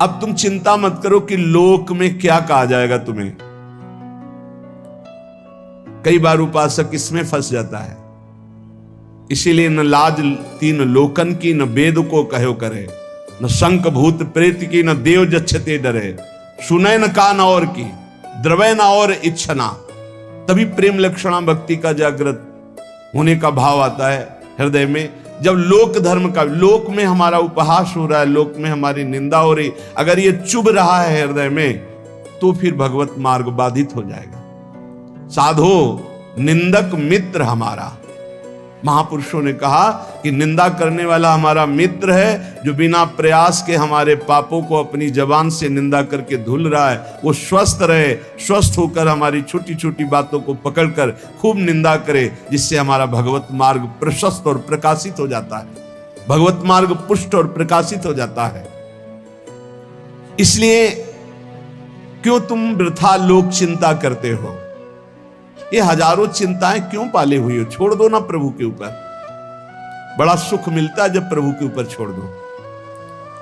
अब तुम चिंता मत करो कि लोक में क्या कहा जाएगा तुम्हें। कई बार उपासक इसमें फंस जाता है। इसीलिए न लाज तीन लोकन की, न वेद को कहो करे, न शंख भूत प्रेत की, न देव जच्छते डरे, सुने न कान और की, द्रवय न और इच्छना। तभी प्रेम लक्षणा भक्ति का जागृत होने का भाव आता है हृदय में। जब लोक धर्म का, लोक में हमारा उपहास हो रहा है, लोक में हमारी निंदा हो रही, अगर ये चुभ रहा है हृदय में, तो फिर भगवत मार्ग बाधित हो जाएगा। साधो निंदक मित्र हमारा, महापुरुषों ने कहा कि निंदा करने वाला हमारा मित्र है, जो बिना प्रयास के हमारे पापों को अपनी जबान से निंदा करके धुल रहा है, वो स्वस्थ रहे, स्वस्थ होकर हमारी छोटी छोटी बातों को पकड़कर खूब निंदा करे, जिससे हमारा भगवत मार्ग प्रशस्त और प्रकाशित हो जाता है, भगवत मार्ग पुष्ट और प्रकाशित हो जाता है। इसलिए क्यों तुम वृथा लोक चिंता करते हो? ये हजारों चिंताएं क्यों पाले हुई हो? छोड़ दो ना प्रभु के ऊपर। बड़ा सुख मिलता है जब प्रभु के ऊपर छोड़ दो।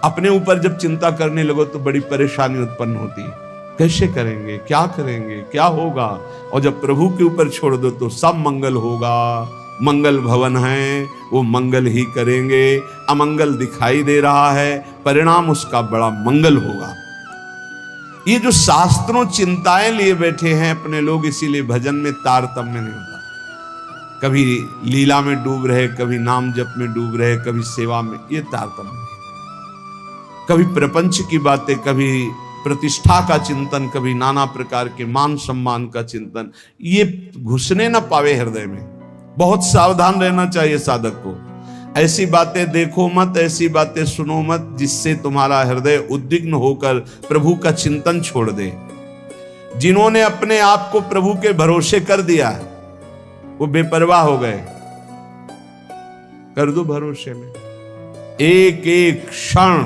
अपने ऊपर जब चिंता करने लगो तो बड़ी परेशानी उत्पन्न होती है। कैसे करेंगे, क्या करेंगे, क्या होगा? और जब प्रभु के ऊपर छोड़ दो तो सब मंगल होगा। मंगल भवन है, वो मंगल ही करेंगे। अमंगल दिखाई दे रहा है, परिणाम उसका बड़ा मंगल होगा। ये जो शास्त्रों चिंताएं लिए बैठे हैं अपने लोग, इसीलिए भजन में तारतम्य नहीं होता। कभी लीला में डूब रहे, कभी नाम जप में डूब रहे, कभी सेवा में, ये तारतम्य नहीं। कभी प्रपंच की बातें, कभी प्रतिष्ठा का चिंतन, कभी नाना प्रकार के मान सम्मान का चिंतन, ये घुसने ना पावे हृदय में। बहुत सावधान रहना चाहिए साधक को। ऐसी बातें देखो मत, ऐसी बातें सुनो मत जिससे तुम्हारा हृदय उद्विग्न होकर प्रभु का चिंतन छोड़ दे। जिन्होंने अपने आप को प्रभु के भरोसे कर दिया है, वो बेपरवाह हो गए। कर दो भरोसे में। एक एक क्षण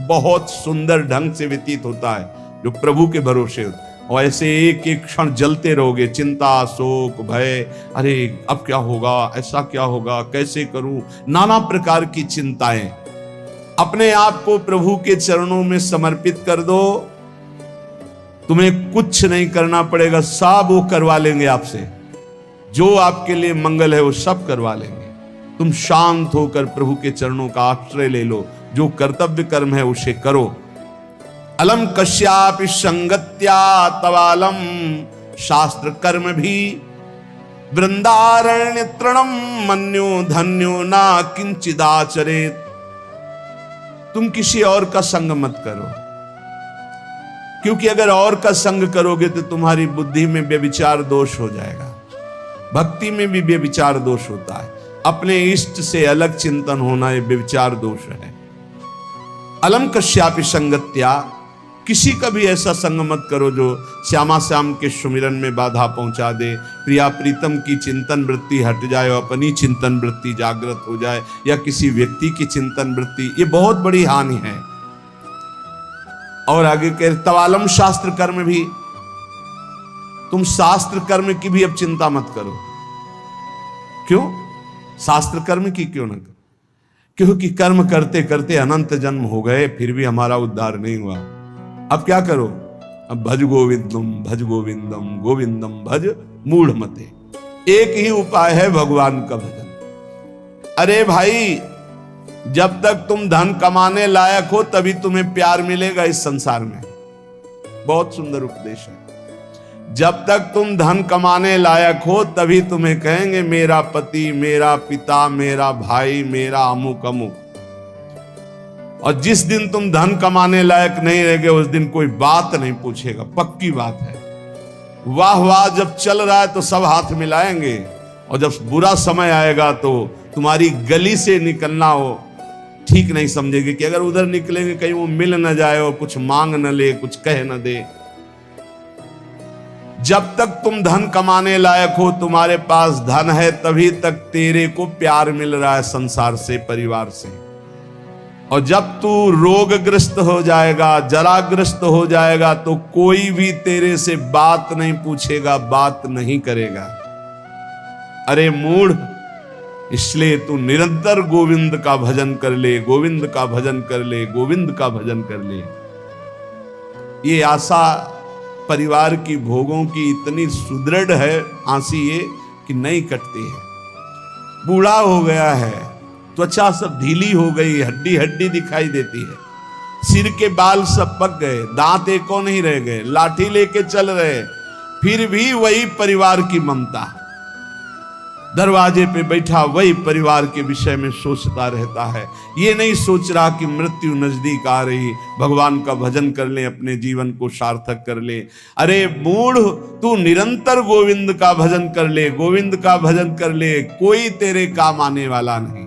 बहुत सुंदर ढंग से व्यतीत होता है जो प्रभु के भरोसे होता है। और ऐसे एक एक क्षण जलते रहोगे, चिंता, शोक, भय, अरे अब क्या होगा, ऐसा क्या होगा, कैसे करूं, नाना प्रकार की चिंताएं। अपने आप को प्रभु के चरणों में समर्पित कर दो। तुम्हें कुछ नहीं करना पड़ेगा, सब वो करवा लेंगे आपसे। जो आपके लिए मंगल है वो सब करवा लेंगे। तुम शांत होकर प्रभु के चरणों का आश्रय ले लो। जो कर्तव्य कर्म है उसे करो। अलम कश्यापि संगत्या तवालम शास्त्र कर्म भी वृंदारण्य तृणम मन्यो धन्यो ना किंचिदाचरेत। तुम किसी और का संग मत करो, क्योंकि अगर और का संग करोगे तो तुम्हारी बुद्धि में व्यभिचार दोष हो जाएगा। भक्ति में भी व्यभिचार दोष होता है। अपने इष्ट से अलग चिंतन होना ये व्यभिचार दोष है। अलम कश्यापि संगत्या, किसी का भी ऐसा संग मत करो जो श्यामा श्याम के सुमिरन में बाधा पहुंचा दे, प्रिया प्रीतम की चिंतन वृत्ति हट जाए और अपनी चिंतन वृत्ति जागृत हो जाए, या किसी व्यक्ति की चिंतन वृत्ति, ये बहुत बड़ी हानि है। और आगे कह तवालम शास्त्र कर्म भी, तुम शास्त्र कर्म की भी अब चिंता मत करो। क्यों? शास्त्र कर्म की क्यों न करो? क्योंकि कर्म करते करते अनंत जन्म हो गए, फिर भी हमारा उद्धार नहीं हुआ। अब क्या करो? अब भज गोविंदम भज गोविंदम गोविंदम भज मूढ़ मते। एक ही उपाय है भगवान का भजन। अरे भाई, जब तक तुम धन कमाने लायक हो तभी तुम्हें प्यार मिलेगा इस संसार में। बहुत सुंदर उपदेश है। जब तक तुम धन कमाने लायक हो तभी तुम्हें कहेंगे मेरा पति, मेरा पिता, मेरा भाई, मेरा अमुक अमुक। और जिस दिन तुम धन कमाने लायक नहीं रहोगे उस दिन कोई बात नहीं पूछेगा, पक्की बात है। वाह वाह जब चल रहा है तो सब हाथ मिलाएंगे, और जब बुरा समय आएगा तो तुम्हारी गली से निकलना हो ठीक नहीं समझेगी कि अगर उधर निकलेंगे कहीं वो मिल न जाए और कुछ मांग न ले, कुछ कह न दे। जब तक तुम धन कमाने लायक हो, तुम्हारे पास धन है, तभी तक तेरे को प्यार मिल रहा है संसार से, परिवार से। और जब तू रोगग्रस्त हो जाएगा, जराग्रस्त हो जाएगा, तो कोई भी तेरे से बात नहीं पूछेगा, बात नहीं करेगा। अरे मूढ़, इसलिए तू निरंतर गोविंद का भजन कर ले, गोविंद का भजन कर ले, गोविंद का भजन कर ले। ये आशा परिवार की भोगों की इतनी सुदृढ़ है आंसी ये कि नहीं कटती है। बूढ़ा हो गया है, त्वचा सब ढीली हो गई, हड्डी हड्डी दिखाई देती है, सिर के बाल सब पक गए, दांत एको नहीं रह गए, लाठी लेके चल रहे, फिर भी वही परिवार की ममता। दरवाजे पे बैठा वही परिवार के विषय में सोचता रहता है। ये नहीं सोच रहा कि मृत्यु नजदीक आ रही, भगवान का भजन कर ले, अपने जीवन को सार्थक कर ले। अरे मूढ़, तू निरंतर गोविंद का भजन कर ले, गोविंद का भजन कर ले, कोई तेरे काम आने वाला नहीं।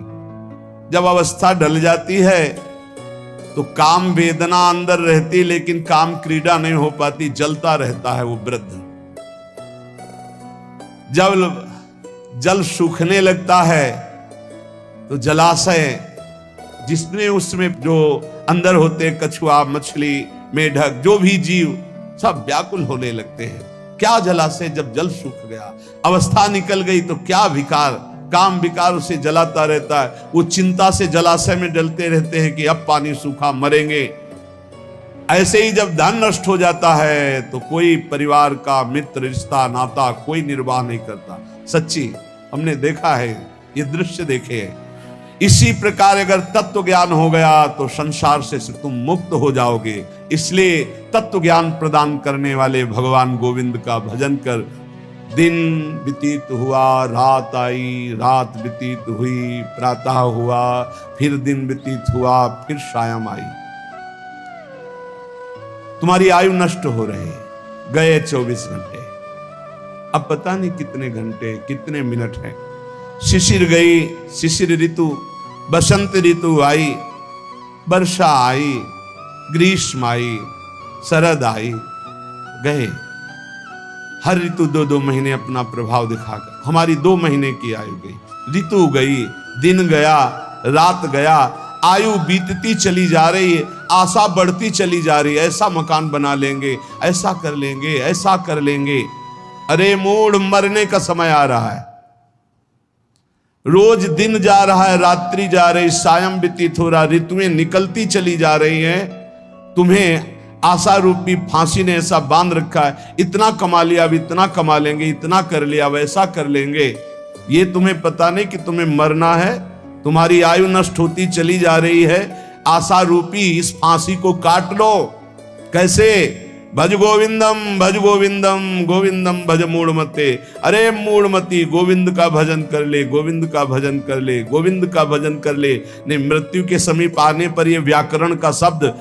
जब अवस्था ढल जाती है तो काम वेदना अंदर रहती, लेकिन काम क्रीड़ा नहीं हो पाती, जलता रहता है वो वृद्ध। जब जल सूखने लगता है तो जलाशय जिसने उसमें जो अंदर होते, कछुआ, मछली, मेढक, जो भी जीव सब व्याकुल होने लगते हैं। क्या जलाशय, जब जल सूख गया, अवस्था निकल गई तो क्या विकार, काम विकार उसे जलाता रहता है। वो चिंता से जलाशय में डलते रहते हैं कि अब पानी सूखा, मरेंगे। ऐसे ही जब धन नष्ट हो जाता है तो कोई परिवार का मित्र, रिश्ता, नाता कोई निर्वाह नहीं करता। सच्ची हमने देखा है, ये दृश्य देखे हैं। इसी प्रकार अगर तत्व ज्ञान हो गया तो संसार से तुम मुक्त हो जाओगे। इसलिए तत्व ज्ञान प्रदान करने वाले भगवान गोविंद का भजन कर। दिन व्यतीत हुआ, रात आई, रात व्यतीत हुई, प्रातः हुआ, फिर दिन व्यतीत हुआ, फिर सायं आई। तुम्हारी आयु नष्ट हो रही, गए 24 घंटे, अब पता नहीं कितने घंटे, कितने मिनट हैं। शिशिर गई, शिशिर ऋतु, बसंत ऋतु आई, वर्षा आई, ग्रीष्म आई, शरद आई, गए। हर ऋतु 2-2 महीने अपना प्रभाव दिखाकर हमारी 2 महीने की आयु गई। ऋतु गई, दिन गया, रात गया, आयु बीतती चली जा रही है, आशा बढ़ती चली जा रही है। ऐसा मकान बना लेंगे, ऐसा कर लेंगे, ऐसा कर लेंगे। अरे मूढ़, मरने का समय आ रहा है। रोज दिन जा रहा है, रात्रि जा रही, सायं व्यतीत हो रहा, ऋतुएं निकलती चली जा रही हैं। तुम्हें आशा रूपी फांसी ने ऐसा बांध रखा है, इतना कमा लिया, अब इतना कमा लेंगे, इतना कर लिया, वैसा कर लेंगे। ये तुम्हें पता नहीं कि तुम्हें मरना है। तुम्हारी आयु नष्ट होती चली जा रही है। आशा रूपी इस फांसी को काट लो। कैसे? भज गोविंदम, भज गोविंदम, गोविंदम भज मूढ़मते। अरे मूढ़मती, गोविंद का भजन कर ले, गोविंद का भजन कर ले, गोविंद का भजन कर ले। नहीं, मृत्यु के समीप आने पर ये व्याकरण का शब्द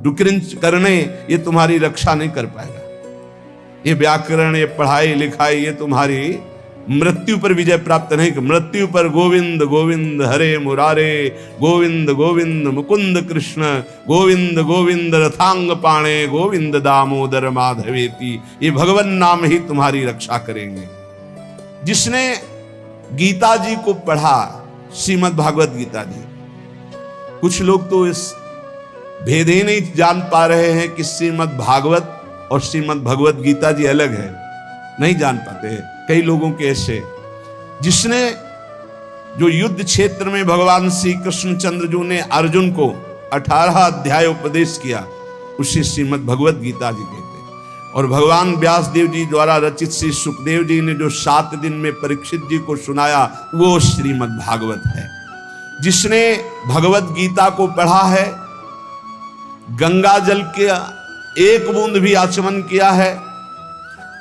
डुक्रिंच करने, ये तुम्हारी रक्षा नहीं कर पाएगा। ये व्याकरण, ये पढ़ाई लिखाई, ये तुम्हारी मृत्यु पर विजय प्राप्त नहीं। मृत्यु पर गोविंद गोविंद हरे मुरारे, गोविंद गोविंद मुकुंद कृष्ण, गोविंद गोविंद रथांग पाणे, गोविंद दामोदर माधवेति। ये भगवान नाम ही तुम्हारी रक्षा करेंगे। जिसने गीता जी को पढ़ा, श्रीमद् भागवत गीता जी, कुछ लोग तो इस भेद ही नहीं जान पा रहे हैं कि श्रीमद् भागवत और श्रीमद् भगवत गीता जी अलग है, नहीं जान पाते हैं। कई लोगों के ऐसे, जिसने जो युद्ध क्षेत्र में भगवान श्री कृष्णचंद्र जी ने अर्जुन को 18 अध्याय उपदेश किया, उसे श्रीमद् भगवत गीता जी कहते हैं। और भगवान व्यास देव जी द्वारा रचित श्री सुखदेव जी ने जो 7 दिन में परीक्षित जी को सुनाया, वो श्रीमद् भागवत है। जिसने भगवत गीता को पढ़ा है, गंगा जल के एक बूंद भी आचमन किया है,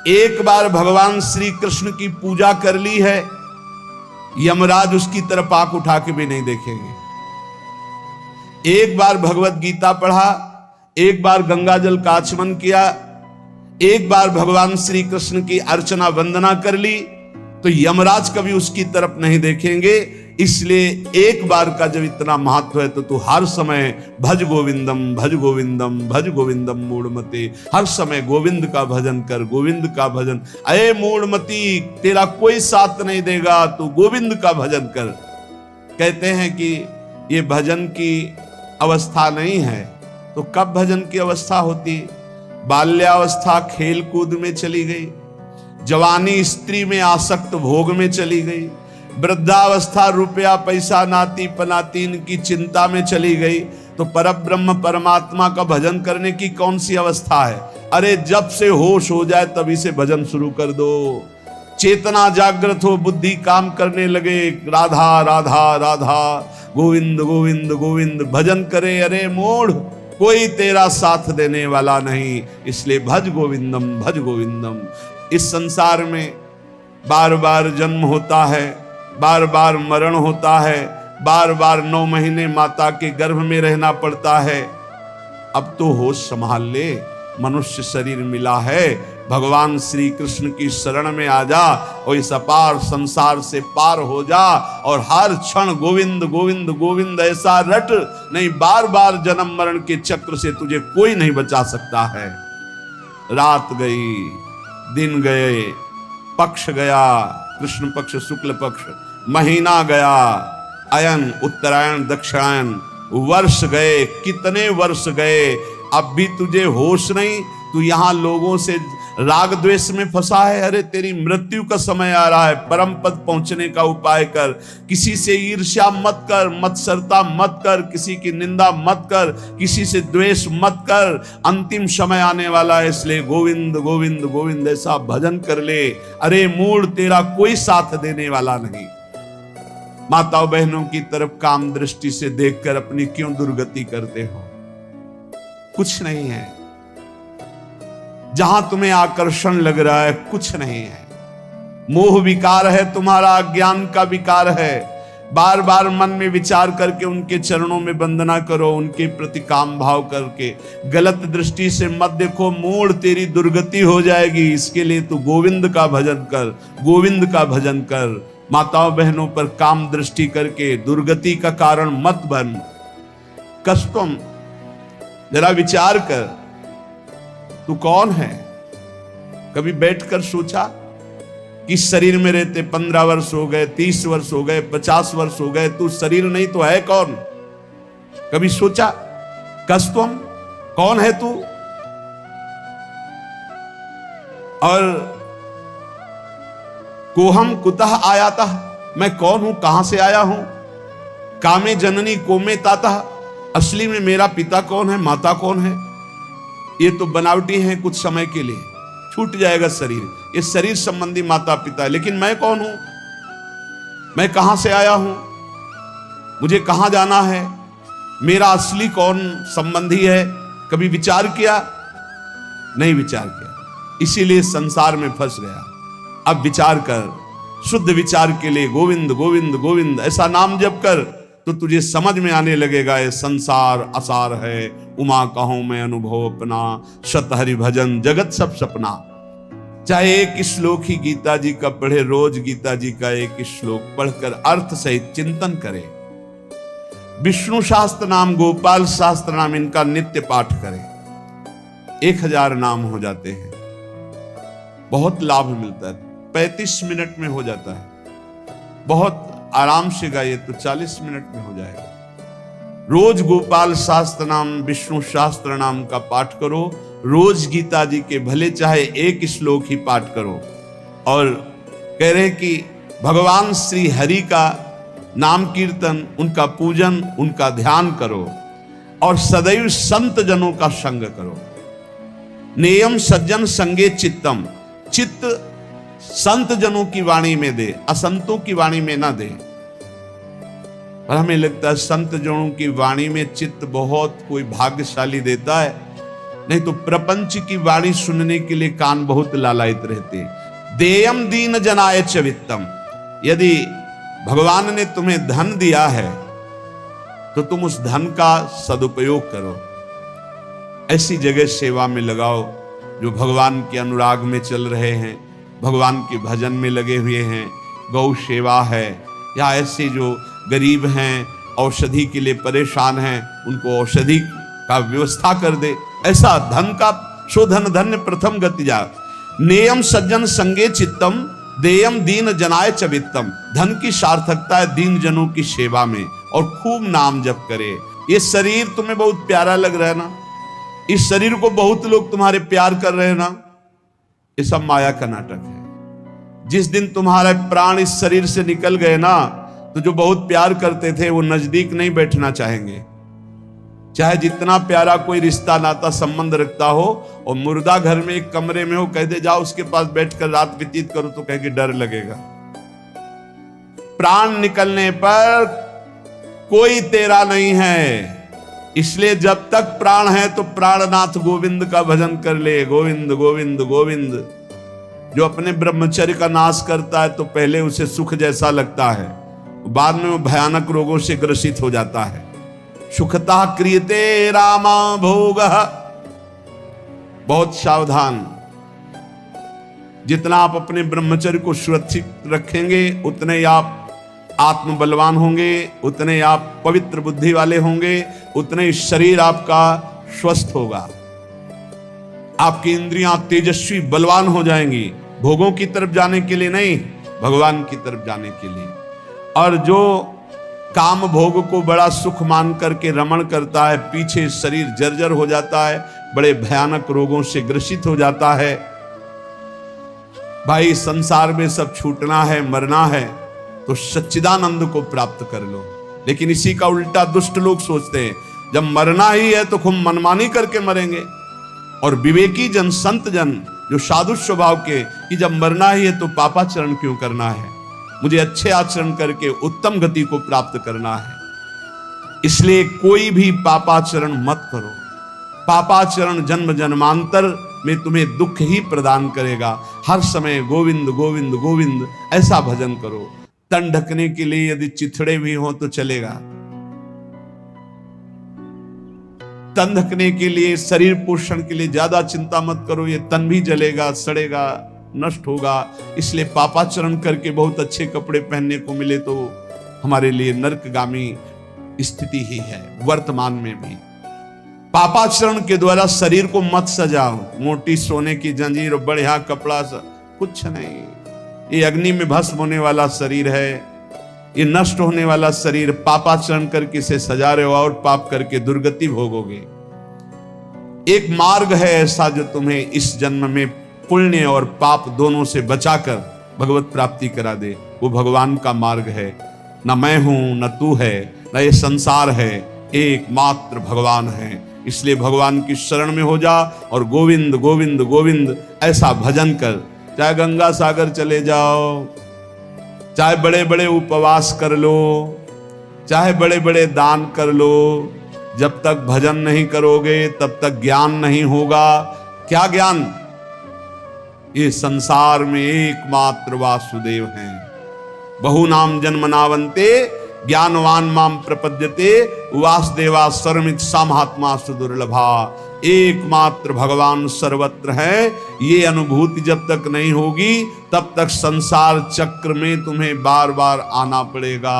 एक बार भगवान श्री कृष्ण की पूजा कर ली है, यमराज उसकी तरफ आंख उठा के भी नहीं देखेंगे। एक बार भगवत गीता पढ़ा, एक बार गंगा जल का आचमन किया, एक बार भगवान श्री कृष्ण की अर्चना वंदना कर ली, तो यमराज कभी उसकी तरफ नहीं देखेंगे। इसलिए एक बार का जब इतना महत्व है तो तू हर समय भज गोविंदम, भज गोविंदम, भज गोविंदम मूढ़मते। हर समय गोविंद का भजन कर, गोविंद का भजन। अये मूढ़मती, तेरा कोई साथ नहीं देगा, तू गोविंद का भजन कर। कहते हैं कि ये भजन की अवस्था नहीं है, तो कब भजन की अवस्था होती? बाल्यावस्था खेल कूद में चली गई, जवानी स्त्री में आसक्त भोग में चली गई, वृद्धावस्था रुपया पैसा नाती पनातीन की चिंता में चली गई, तो परब्रह्म परमात्मा का भजन करने की कौन सी अवस्था है? अरे जब से होश हो जाए तभी से भजन शुरू कर दो। चेतना जागृत हो, बुद्धि काम करने लगे, राधा राधा राधा, गोविंद गोविंद गोविंद भजन करे, अरे मूढ़ कोई तेरा साथ देने वाला नहीं, इसलिए भज गोविंदम भज गोविंदम। इस संसार में बार बार जन्म होता है, बार बार मरण होता है, बार बार 9 महीने माता के गर्भ में रहना पड़ता है। अब तो होश संभाल ले, मनुष्य शरीर मिला है, भगवान श्री कृष्ण की शरण में आ जा और इस अपार संसार से पार हो जा, और हर क्षण गोविंद गोविंद गोविंद ऐसा रट, नहीं बार बार जन्म मरण के चक्र से तुझे कोई नहीं बचा सकता है। रात गई, दिन गए, पक्ष गया, कृष्ण पक्ष शुक्ल पक्ष, महीना गया, अयन उत्तरायण दक्षिणायन, वर्ष गए, कितने वर्ष गए, अब भी तुझे होश नहीं। तू यहां लोगों से राग द्वेष में फंसा है। अरे तेरी मृत्यु का समय आ रहा है, परम पद पहुंचने का उपाय कर। किसी से ईर्ष्या मत कर, मत्सरता मत कर, किसी की निंदा मत कर, किसी से द्वेष मत कर। अंतिम समय आने वाला है, इसलिए गोविंद गोविंद गोविंद ऐसा भजन कर ले। अरे मूढ़ तेरा कोई साथ देने वाला नहीं। माताओं बहनों की तरफ काम दृष्टि से देखकर अपनी क्यों दुर्गति करते हो? कुछ नहीं है। जहां तुम्हें आकर्षण लग रहा है कुछ नहीं है। मोह विकार है तुम्हारा, अज्ञान का विकार है। बार बार मन में विचार करके उनके चरणों में वंदना करो, उनके प्रति काम भाव करके। गलत दृष्टि से मत देखो, मूढ़ तेरी दुर्गति हो जाएगी। इसके लिए तू गोविंद का भजन कर, गोविंद का भजन कर। माताओं बहनों पर काम दृष्टि करके दुर्गति का कारण मत बन। कष्टम, जरा विचार कर, तू कौन है? कभी बैठकर सोचा कि शरीर में रहते 15 वर्ष हो गए, 30 वर्ष हो गए, 50 वर्ष हो गए, तू शरीर नहीं तो है कौन? कभी सोचा? कष्टम, कौन है तू? और कोहम कुतः आयाता, मैं कौन हूं, कहां से आया हूं? कामे जननी कोमे ताता, असली में मेरा पिता कौन है, माता कौन है? ये तो बनावटी है, कुछ समय के लिए छूट जाएगा शरीर। ये शरीर संबंधी माता पिता है, लेकिन मैं कौन हूं? मैं कहां से आया हूं? मुझे कहां जाना है? मेरा असली कौन संबंधी है? कभी विचार किया? नहीं विचार किया, इसीलिए संसार में फंस गया। अब विचार कर, शुद्ध विचार के लिए गोविंद गोविंद गोविंद ऐसा नाम जप कर, तो तुझे समझ में आने लगेगा ये संसार असार है। उमा कहूं मैं अनुभव अपना, शत हरि भजन जगत सब सपना। चाहे एक श्लोक ही गीता जी का पढ़े, रोज गीता जी का एक श्लोक पढ़कर अर्थ सहित चिंतन करे। विष्णु शास्त्र नाम, गोपाल शास्त्र नाम, इनका नित्य पाठ करें। 1000 नाम हो जाते हैं, बहुत लाभ मिलता है। 35 मिनट में हो जाता है। बहुत आराम से गाइए तो 40 मिनट में हो जाएगा। रोज गोपाल शास्त्र नाम, विष्णु शास्त्र नाम का पाठ करो। रोज गीता जी के भले चाहे एक श्लोक ही पाठ करो। और कह रहे कि भगवान श्री हरि का नाम कीर्तन, उनका पूजन, उनका ध्यान करो और सदैव संत जनों का संग करो। नेयम सज्जन संगे चित्तम, चित्त संत जनों की वाणी में दे, असंतों की वाणी में ना दे। और हमें लगता है संत जनों की वाणी में चित्त बहुत कोई भाग्यशाली देता है, नहीं तो प्रपंच की वाणी सुनने के लिए कान बहुत लालायित रहते हैं। देयम दीन जनाय च वित्तम, यदि भगवान ने तुम्हें धन दिया है तो तुम उस धन का सदुपयोग करो। ऐसी जगह सेवा में लगाओ जो भगवान के अनुराग में चल रहे हैं, भगवान के भजन में लगे हुए हैं। गौ सेवा है, या ऐसे जो गरीब हैं, औषधि के लिए परेशान हैं, उनको औषधि का व्यवस्था कर दे। ऐसा धन का शोधन धन्य प्रथम गति जा। नेयम सज्जन संगे चित्तम, देयम दीन जनाय च वित्तम। धन की सार्थकता है दीन जनों की सेवा में, और खूब नाम जप करे। ये शरीर तुम्हें बहुत प्यारा लग रहा है ना, इस शरीर को बहुत लोग तुम्हारे प्यार कर रहे हैं ना, ये सब माया का नाटक है। जिस दिन तुम्हारे प्राण इस शरीर से निकल गए ना, तो जो बहुत प्यार करते थे वो नजदीक नहीं बैठना चाहेंगे। चाहे जितना प्यारा कोई रिश्ता नाता संबंध रखता हो, और मुर्दा घर में एक कमरे में हो, कह दे जाओ उसके पास बैठकर रात व्यतीत करो, तो कहेंगे डर लगेगा। प्राण निकलने पर कोई तेरा नहीं है, इसलिए जब तक प्राण है तो प्राणनाथ गोविंद का भजन कर ले। गोविंद गोविंद गोविंद। जो अपने ब्रह्मचर्य का नाश करता है तो पहले उसे सुख जैसा लगता है, बाद में वो भयानक रोगों से ग्रसित हो जाता है। सुखता क्रियते रामा भोग। बहुत सावधान। जितना आप अपने ब्रह्मचर्य को सुरक्षित रखेंगे उतने ही आप आत्म बलवान होंगे, उतने ही आप पवित्र बुद्धि वाले होंगे, उतने ही शरीर आपका स्वस्थ होगा, आपकी इंद्रियां तेजस्वी बलवान हो जाएंगी। भोगों की तरफ जाने के लिए नहीं, भगवान की तरफ जाने के लिए। और जो काम भोग को बड़ा सुख मान करके रमण करता है, पीछे शरीर जर्जर हो जाता है, बड़े भयानक रोगों से ग्रसित हो जाता है। भाई संसार में सब छूटना है, मरना है, तो सच्चिदानंद को प्राप्त कर लो। लेकिन इसी का उल्टा दुष्ट लोग सोचते हैं, जब मरना ही है तो खूब मनमानी करके मरेंगे। और विवेकी जन, संत जन जो साधु स्वभाव के, कि जब मरना ही है तो पापाचरण क्यों करना है, मुझे अच्छे आचरण करके उत्तम गति को प्राप्त करना है। इसलिए कोई भी पापाचरण मत करो। पापाचरण जन्म जन्मांतर में तुम्हें दुख ही प्रदान करेगा। हर समय गोविंद गोविंद गोविंद ऐसा भजन करो। तन ढकने के लिए यदि चिथड़े भी हो तो चलेगा, तन ढकने के लिए, शरीर पोषण के लिए ज्यादा चिंता मत करो, ये तन भी जलेगा, सड़ेगा, नष्ट होगा। इसलिए पापाचरण करके बहुत अच्छे कपड़े पहनने को मिले तो हमारे लिए नरकगामी स्थिति ही है। वर्तमान में भी पापाचरण के द्वारा शरीर को मत सजाओ, मोटी सोने की जंजीर और बढ़िया कपड़ा, कुछ नहीं। ये अग्नि में भस्म होने वाला शरीर है, ये नष्ट होने वाला शरीर। पापाचरण करके इसे सजा रहे हो और पाप करके दुर्गति भोगोगे। एक मार्ग है ऐसा जो तुम्हें इस जन्म में पुण्य और पाप दोनों से बचाकर भगवत प्राप्ति करा दे। वो भगवान का मार्ग है। न मैं हूं, न तू है, न ये संसार है, एकमात्र भगवान है। इसलिए भगवान की शरण में हो जा और गोविंद गोविंद गोविंद ऐसा भजन कर। चाहे गंगा सागर चले जाओ, चाहे बड़े बड़े उपवास कर लो, चाहे बड़े बड़े दान कर लो, जब तक भजन नहीं करोगे तब तक ज्ञान नहीं होगा। क्या ज्ञान? ये संसार में एकमात्र वासुदेव हैं। बहुनाम जन्मनावन्ते ज्ञानवान माम प्रपद्यते वासुदेवा सर्वमित सामहात्मा सुदुर्लभा। एकमात्र भगवान सर्वत्र है। ये अनुभूति जब तक नहीं होगी तब तक संसार चक्र में तुम्हें बार बार आना पड़ेगा।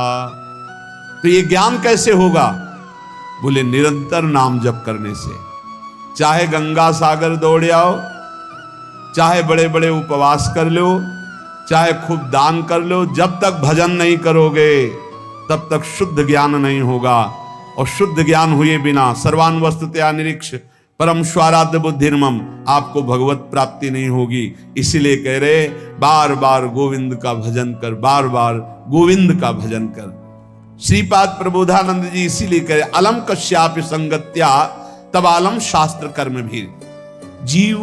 तो ये ज्ञान कैसे होगा? बोले निरंतर नाम जप करने से। चाहे गंगा सागर दौड़ आओ, चाहे बड़े बड़े उपवास कर लो, चाहे खूब दान कर लो, जब तक भजन नहीं करोगे तब तक शुद्ध ज्ञान नहीं होगा। और शुद्ध ज्ञान हुए बिना सर्वान वस्तुतया निरीक्ष परम स्वाराध्य बुद्धिर्मम, आपको भगवत प्राप्ति नहीं होगी। इसीलिए कह रहे बार बार गोविंद का भजन कर, बार बार गोविंद का भजन कर। श्रीपाद प्रबोधानंद जी इसीलिए कह रहे अलम कश्यापि संगत्या तब आलम शास्त्र कर्म भी। जीव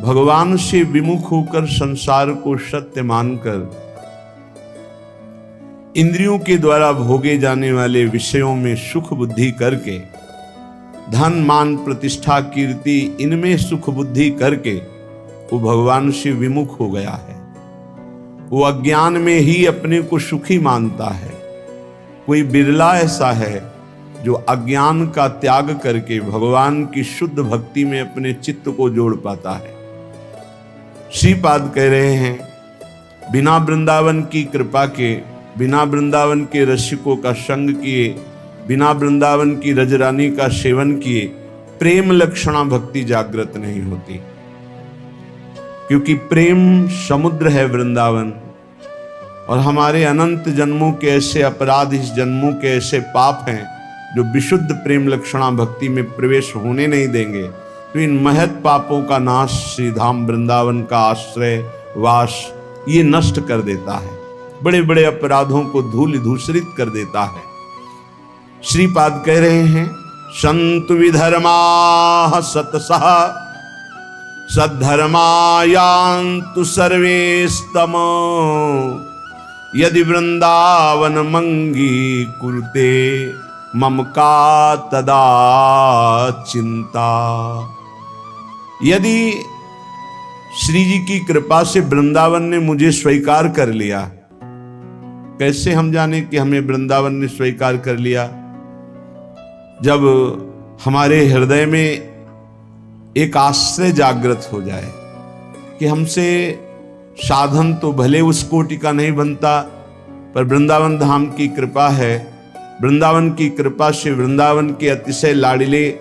भगवान से विमुख होकर संसार को सत्य मानकर इंद्रियों के द्वारा भोगे जाने वाले विषयों में सुख बुद्धि करके, धन मान प्रतिष्ठा कीर्ति इनमें सुख बुद्धि करके वो भगवान से विमुख हो गया है। वो अज्ञान में ही अपने को सुखी मानता है। कोई बिरला ऐसा है जो अज्ञान का त्याग करके भगवान की शुद्ध भक्ति में अपने चित्त को जोड़ पाता है। श्रीपाद कह रहे हैं बिना वृंदावन की कृपा के, बिना वृंदावन के रसिकों का संग किए, बिना वृंदावन की रजरानी का सेवन किए प्रेम लक्षणा भक्ति जागृत नहीं होती। क्योंकि प्रेम समुद्र है वृंदावन, और हमारे अनंत जन्मों के ऐसे अपराध, इस जन्मों के ऐसे पाप हैं जो विशुद्ध प्रेम लक्षणा भक्ति में प्रवेश होने नहीं देंगे। तो इन महत पापों का नाश श्री धाम वृंदावन का आश्रय वास ये नष्ट कर देता है, बड़े बड़े अपराधों को धूल धूसरित कर देता है। श्रीपाद कह रहे हैं, संतु विधर्मा सतसः सद्धर्मायांतु सर्वेस्तम यदि वृंदावन मंगी कुरुते मम का तदा चिंता। यदि श्री जी की कृपा से वृंदावन ने मुझे स्वीकार कर लिया, कैसे हम जाने कि हमें वृंदावन ने स्वीकार कर लिया? जब हमारे हृदय में एक आश्रय जागृत हो जाए कि हमसे साधन तो भले उस कोटि का नहीं बनता, पर वृंदावन धाम की कृपा है। वृंदावन की कृपा से वृंदावन के अतिशय लाडिले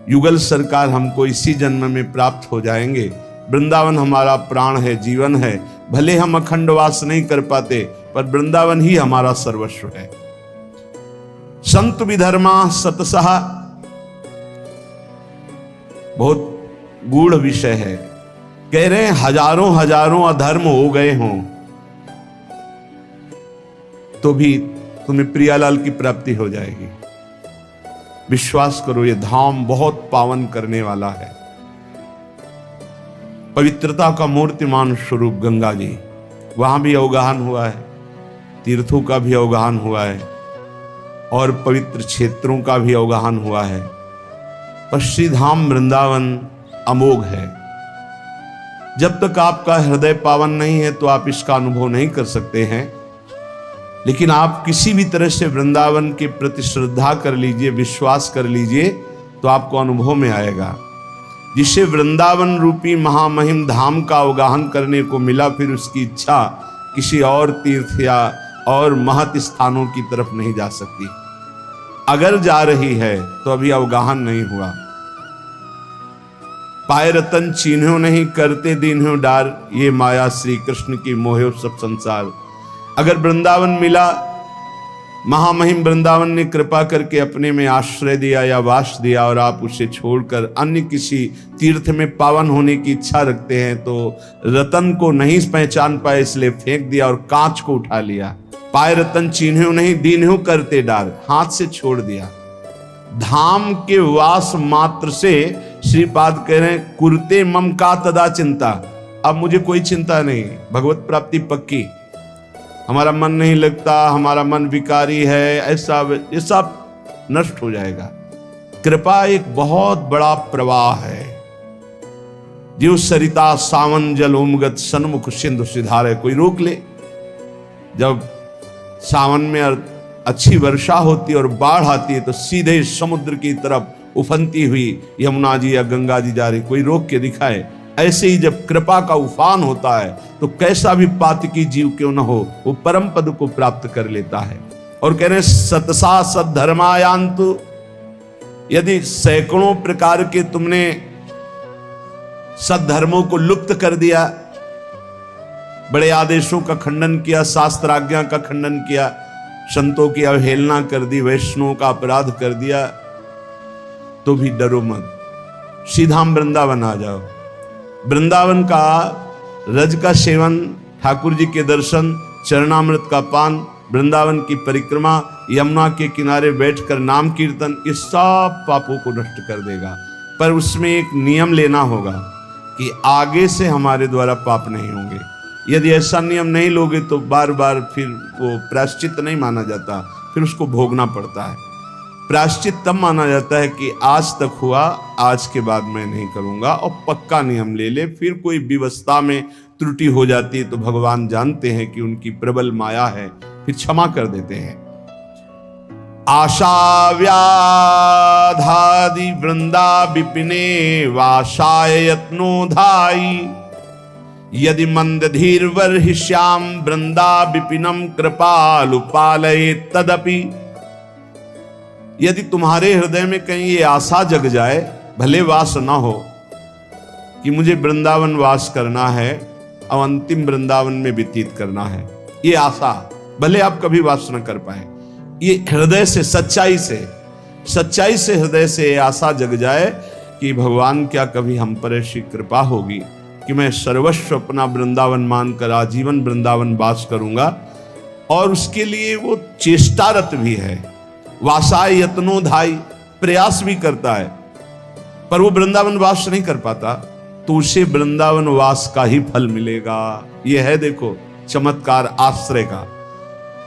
युगल सरकार हमको इसी जन्म में प्राप्त हो जाएंगे। वृंदावन हमारा प्राण है, जीवन है। भले हम अखंड वास नहीं कर पाते, पर वृंदावन ही हमारा सर्वस्व है। संत विधर्मा सतसः, बहुत गूढ़ विषय है। कह रहे हैं हजारों हजारों अधर्म हो गए हों तो भी तुम्हें प्रियालाल की प्राप्ति हो जाएगी। विश्वास करो, ये धाम बहुत पावन करने वाला है। पवित्रता का मूर्तिमान स्वरूप गंगा जी, वहां भी अवगाहन हुआ है, तीर्थों का भी अवगाहन हुआ है और पवित्र क्षेत्रों का भी अवगाहन हुआ है। पर श्री धाम वृंदावन अमोघ है। जब तक आपका हृदय पावन नहीं है तो आप इसका अनुभव नहीं कर सकते हैं। लेकिन आप किसी भी तरह से वृंदावन के प्रति श्रद्धा कर लीजिए, विश्वास कर लीजिए, तो आपको अनुभव में आएगा। जिसे वृंदावन रूपी महामहिम धाम का अवगाहन करने को मिला, फिर उसकी इच्छा किसी और तीर्थ या और महत स्थानों की तरफ नहीं जा सकती। अगर जा रही है तो अभी अवगाहन नहीं हुआ। पाए रतन चीन्हो नहीं, करते दीन्हो डार, ये माया श्री कृष्ण की मोहे सब संसार। अगर वृंदावन मिला, महामहिम वृंदावन ने कृपा करके अपने में आश्रय दिया या वास दिया, और आप उसे छोड़कर अन्य किसी तीर्थ में पावन होने की इच्छा रखते हैं, तो रतन को नहीं पहचान पाए इसलिए फेंक दिया और कांच को उठा लिया। पाए रतन चीन्हो नहीं, दीन्हो करते डार, हाथ से छोड़ दिया। धाम के वास मात्र से श्रीपाद कह रहे हैं, कुरते मम का तदा चिंता। अब मुझे कोई चिंता नहीं, भगवत प्राप्ति पक्की। हमारा मन नहीं लगता, हमारा मन विकारी है, ऐसा ये सब नष्ट हो जाएगा। कृपा एक बहुत बड़ा प्रवाह है। जो सरिता सावन जल उमगत सन्मुख सिंधु सिधारे, कोई रोक ले। जब सावन में अच्छी वर्षा होती और बाढ़ आती है तो सीधे समुद्र की तरफ उफनती हुई यमुना जी या गंगा जी जा रही, कोई रोक के दिखाए। ऐसे ही जब कृपा का उफान होता है तो कैसा भी पातकी जीव क्यों न हो, वो परम पद को प्राप्त कर लेता है। और कह रहे सतसा सद्धर्मायांतु, यदि सैकड़ों प्रकार के तुमने सद्धर्मों को लुप्त कर दिया, बड़े आदेशों का खंडन किया, शास्त्राज्ञा का खंडन किया, संतों की अवहेलना कर दी, वैष्णवों का अपराध कर दिया, तो भी डरो मत, सीधा वृंदावन आ जाओ। वृंदावन का रज का सेवन, ठाकुर जी के दर्शन, चरणामृत का पान, वृंदावन की परिक्रमा, यमुना के किनारे बैठकर नाम कीर्तन, ये सब पापों को नष्ट कर देगा। पर उसमें एक नियम लेना होगा कि आगे से हमारे द्वारा पाप नहीं होंगे। यदि ऐसा नियम नहीं लोगे तो बार बार फिर वो प्रायश्चित नहीं माना जाता, फिर उसको भोगना पड़ता है। प्रायश्चित तब माना जाता है कि आज तक हुआ, आज के बाद मैं नहीं करूंगा, और पक्का नियम ले ले। फिर कोई व्यवस्था में त्रुटि हो जाती है तो भगवान जानते हैं कि उनकी प्रबल माया है, फिर क्षमा कर देते हैं। आशा व्याधादि वृंदा विपिने वाशाय यत्नो धाई, यदि मंद धीर वर्हिष्याम वृंदा विपिनम कृपालु पालये तदपि। यदि तुम्हारे हृदय में कहीं ये आशा जग जाए, भले वास ना हो कि मुझे वृंदावन वास करना है, अब अंतिम वृंदावन में व्यतीत करना है, ये आशा, भले आप कभी वास न कर पाए, ये हृदय से सच्चाई से हृदय से आशा जग जाए कि भगवान क्या कभी हम पर ऐसी कृपा होगी कि मैं सर्वस्व अपना वृंदावन मानकर आजीवन वृंदावन वास करूंगा, और उसके लिए वो चेष्टारत भी है, वासाय यत्नोधाई, प्रयास भी करता है, पर वो वृंदावन वास नहीं कर पाता, तो उसे वृंदावन वास का ही फल मिलेगा। ये है देखो चमत्कार आश्रय का।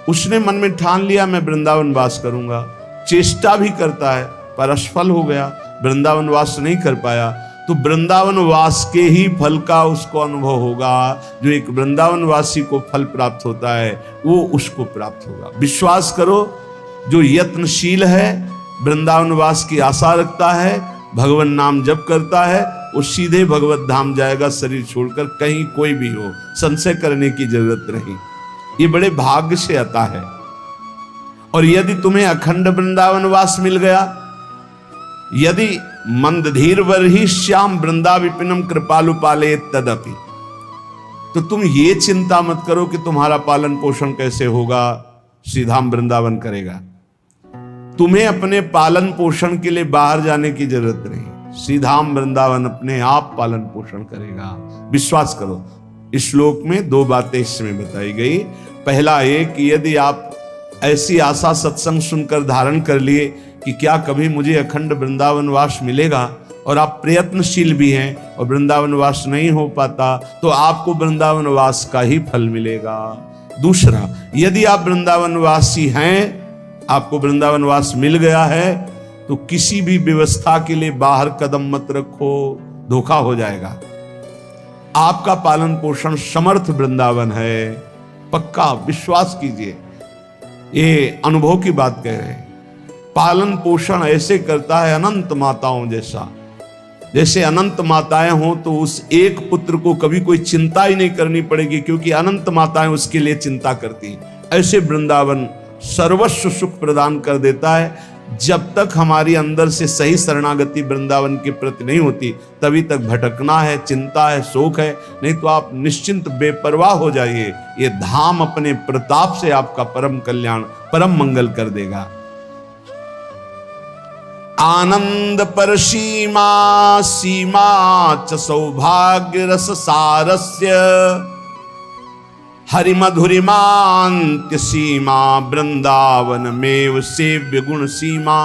उसने मन में ठान लिया मैं वृंदावन वास करूंगा, चेष्टा भी करता है पर असफल हो गया, वृंदावन वास नहीं कर पाया, तो वृंदावन वास के ही फल का उसको अनुभव होगा। जो एक वृंदावन वासी को फल प्राप्त होता है वो उसको प्राप्त होगा। विश्वास करो, जो यत्नशील है, वृंदावन वास की आशा रखता है, भगवान नाम जप करता है, वो सीधे भगवत धाम जाएगा, शरीर छोड़कर, कहीं कोई भी हो, संशय करने की जरूरत नहीं। ये बड़े भाग्य से आता है। और यदि तुम्हें अखंड वृंदावन वास मिल गया, यदि मंदधीर वर ही श्याम वृंदा विपिनम कृपालु पाले तदपि, तो तुम ये चिंता मत करो कि तुम्हारा पालन पोषण कैसे होगा, सीधाम वृंदावन करेगा। तुम्हें अपने पालन पोषण के लिए बाहर जाने की जरूरत नहीं, सीधाम वृंदावन अपने आप पालन पोषण करेगा। विश्वास करो। इस श्लोक में दो बातें इसमें बताई गई। पहला ये कि यदि आप ऐसी आशा सत्संग सुनकर धारण कर लिए कि क्या कभी मुझे अखंड वृंदावन वास मिलेगा, और आप प्रयत्नशील भी हैं और वृंदावन वास नहीं हो पाता, तो आपको वृंदावन वास का ही फल मिलेगा। दूसरा, यदि आप वृंदावन वासी हैं, आपको वृंदावन वास मिल गया है, तो किसी भी व्यवस्था के लिए बाहर कदम मत रखो, धोखा हो जाएगा। आपका पालन पोषण समर्थ वृंदावन है, पक्का विश्वास कीजिए। ये अनुभव की बात कह रहे हैं। पालन पोषण ऐसे करता है अनंत माताओं जैसा, जैसे अनंत माताएं हों तो उस एक पुत्र को कभी कोई चिंता ही नहीं करनी पड़ेगी, क्योंकि अनंत माताएं उसके लिए चिंता करती। ऐसे वृंदावन सर्वस्व सुख प्रदान कर देता है। जब तक हमारी अंदर से सही शरणागति वृंदावन के प्रति नहीं होती, तभी तक भटकना है, चिंता है, शोक है। नहीं तो आप निश्चिंत बेपरवाह हो जाइए, ये धाम अपने प्रताप से आपका परम कल्याण, परम मंगल कर देगा। आनंद पर सीमा सीमा च सौभाग्य रस सारस्य, हरि मधुरिमांत्य सीमा वृंदावन में सेव्य गुण सीमा।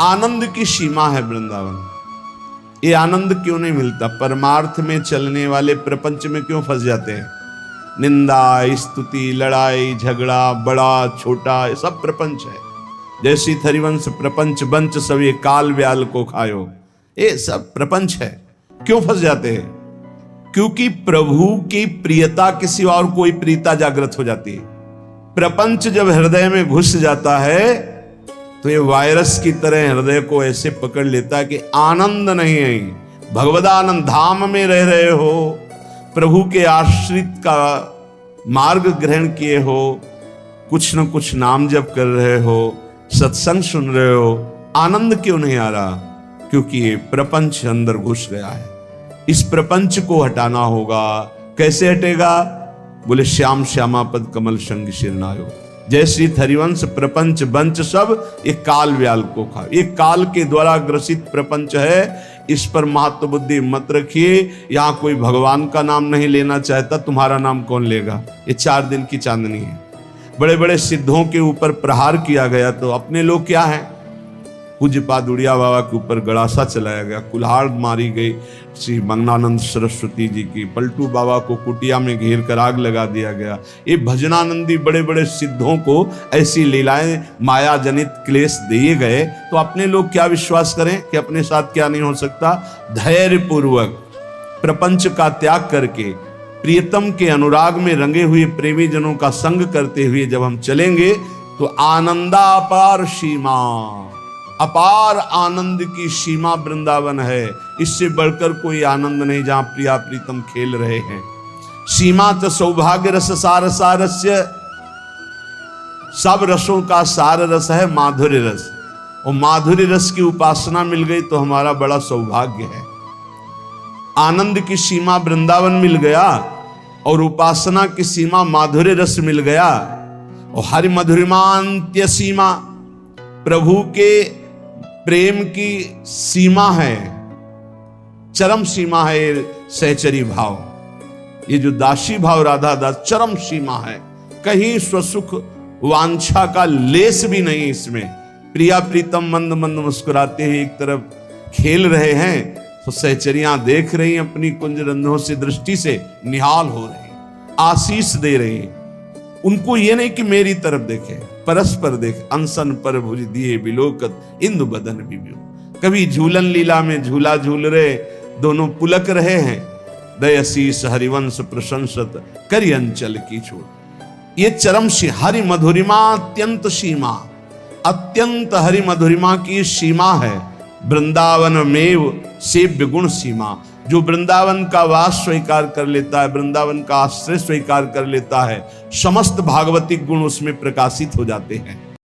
आनंद की सीमा है वृंदावन। ये आनंद क्यों नहीं मिलता? परमार्थ में चलने वाले प्रपंच में क्यों फंस जाते हैं? निंदा, स्तुति, लड़ाई झगड़ा, बड़ा छोटा, ये सब प्रपंच है। जैसी थरिवंश प्रपंच बंच सब ये काल व्याल को खायो, ये सब प्रपंच है। क्यों फंस जाते हैं? क्योंकि प्रभु की प्रियता के सिवा और कोई प्रियता जागृत हो जाती है। प्रपंच जब हृदय में घुस जाता है तो ये वायरस की तरह हृदय को ऐसे पकड़ लेता है कि आनंद नहीं है। भगवदानंद धाम में रह रहे हो, प्रभु के आश्रित का मार्ग ग्रहण किए हो, कुछ न कुछ नाम जप कर रहे हो, सत्संग सुन रहे हो, आनंद क्यों नहीं आ रहा? क्योंकि ये प्रपंच अंदर घुस गया है। इस प्रपंच को हटाना होगा। कैसे हटेगा? बोले श्याम श्यामा पद कमल संग शिरनायो। जय श्री हरिवंश प्रपंच बंच सब ये काल व्याल को खा। ये काल के द्वारा ग्रसित प्रपंच है, इस पर महत्व बुद्धि मत रखिए। यहाँ कोई भगवान का नाम नहीं लेना चाहता, तुम्हारा नाम कौन लेगा? ये 4 दिन की चांदनी है। बड़े बड़े सिद्धों के ऊपर प्रहार किया गया तो अपने लोग क्या हैं? पूज्यपाद उड़िया बाबा के ऊपर गड़ासा चलाया गया, कुल्हाड़ मारी गई श्री मंगनानंद सरस्वती जी की, पलटू बाबा को कुटिया में घेर कर आग लगा दिया गया। ये भजनानंदी बड़े बड़े सिद्धों को ऐसी लीलाएं माया जनित क्लेश दिए गए, तो अपने लोग क्या विश्वास करें कि अपने साथ क्या नहीं हो सकता? धैर्य पूर्वक प्रपंच का त्याग करके प्रियतम के अनुराग में रंगे हुए प्रेमी जनों का संग करते हुए जब हम चलेंगे तो आनंदा अपार सीमा, अपार आनंद की सीमा वृंदावन है। इससे बढ़कर कोई आनंद नहीं जहां प्रिया प्रीतम खेल रहे हैं। सीमा तो सौभाग्य रस सार सारस्य, सब रसों का सार रस है माधुर्य रस, और माधुर्य रस की उपासना मिल गई तो हमारा बड़ा सौभाग्य है। आनंद की सीमा वृंदावन मिल गया और उपासना की सीमा माधुर्य रस मिल गया, और हरि मधुरिमांत्य सीमा प्रभु के प्रेम की सीमा है, चरम सीमा है। सहचरी भाव, ये जो दासी भाव राधा दास चरम सीमा है, कहीं स्वसुख वांछा का लेस भी नहीं इसमें। प्रिया प्रीतम मंद मंद मुस्कुराते हैं, एक तरफ खेल रहे हैं तो सहचरियां देख रही हैं, अपनी कुंज रंध्रों से दृष्टि से निहाल हो रही हैं, आशीष दे रही हैं। उनको ये नहीं कि मेरी तरफ देखे, परस्पर देख अनसन पर भुज दिए बिलोकत इंदु बदन बिबियो। कभी झूलन लीला में झूला झूल रहे, दोनों पुलक रहे हैं, दयशीष हरिवंश प्रशंसत करि अंचल की छोड़। ये चरम हरि मधुरिमा अत्यंत सीमा, अत्यंत हरि मधुरिमा की सीमा है। वृंदावन मेव सेव्य गुण सीमा, जो वृंदावन का वास स्वीकार कर लेता है, वृंदावन का आश्रय स्वीकार कर लेता है, समस्त भागवतिक गुण उसमें प्रकाशित हो जाते हैं।